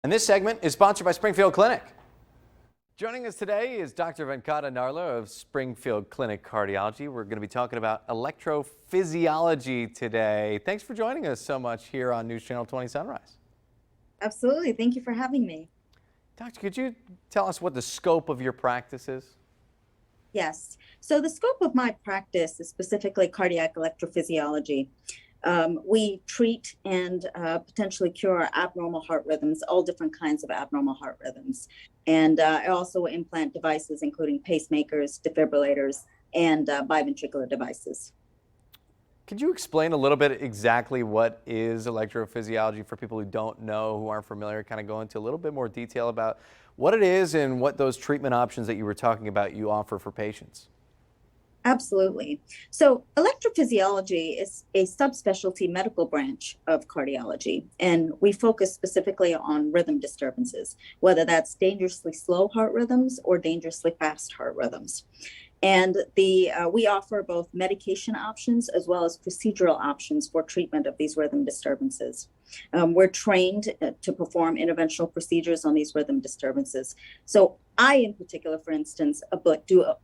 And this segment is sponsored by Springfield Clinic. Joining us today is Dr. Venkata Narla of Springfield Clinic Cardiology. We're going to be talking about electrophysiology today. Thanks for joining us so much here on News Channel 20 Sunrise. Absolutely. Thank you for having me. Doctor, could you tell us what the scope of your practice is? Yes. So the scope of my practice is specifically cardiac electrophysiology. We treat and potentially cure abnormal heart rhythms, all different kinds of abnormal heart rhythms. And I also implant devices, including pacemakers, defibrillators, and biventricular devices. Could you explain a little bit exactly what is electrophysiology for people who don't know, who aren't familiar, kind of go into a little bit more detail about what it is and what those treatment options that you were talking about you offer for patients? Absolutely. So electrophysiology is a subspecialty medical branch of cardiology, and we focus specifically on rhythm disturbances, whether that's dangerously slow heart rhythms or dangerously fast heart rhythms. And we offer both medication options as well as procedural options for treatment of these rhythm disturbances. We're trained to perform interventional procedures on these rhythm disturbances. So I, in particular, for instance,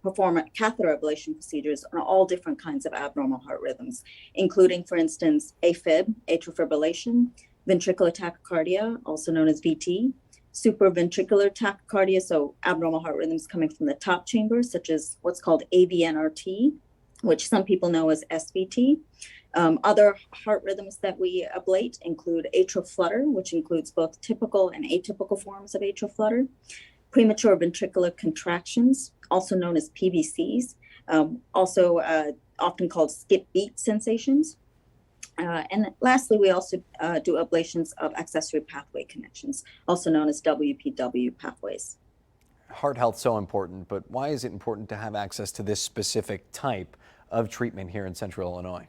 perform catheter ablation procedures on all different kinds of abnormal heart rhythms, including, for instance, AFib, atrial fibrillation, ventricular tachycardia, also known as VT, supraventricular tachycardia, so abnormal heart rhythms coming from the top chamber, such as what's called AVNRT, which some people know as SVT. Other heart rhythms that we ablate include atrial flutter, which includes both typical and atypical forms of atrial flutter, premature ventricular contractions, also known as PVCs, also often called skip beat sensations. And lastly, we also do ablations of accessory pathway connections, also known as WPW pathways. Heart health so important, but why is it important to have access to this specific type of treatment here in Central Illinois?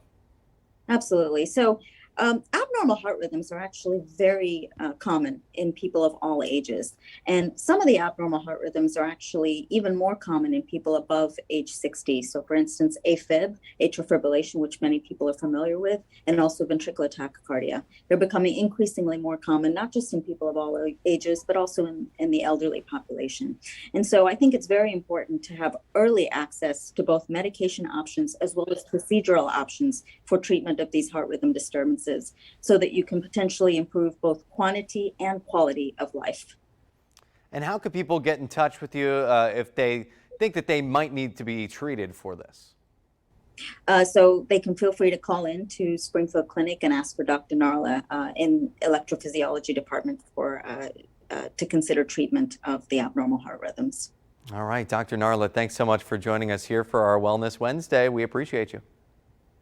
Absolutely. So abnormal heart rhythms are actually very common in people of all ages. And some of the abnormal heart rhythms are actually even more common in people above age 60. So for instance, AFib, atrial fibrillation, which many people are familiar with, and also ventricular tachycardia. They're becoming increasingly more common, not just in people of all ages, but also in the elderly population. And so I think it's very important to have early access to both medication options as well as procedural options for treatment of these heart rhythm disturbances, so that you can potentially improve both quantity and quality of life. And how could people get in touch with you if they think that they might need to be treated for this? So they can feel free to call in to Springfield Clinic and ask for Dr. Narla in electrophysiology department to consider treatment of the abnormal heart rhythms. All right, Dr. Narla, thanks so much for joining us here for our Wellness Wednesday. We appreciate you.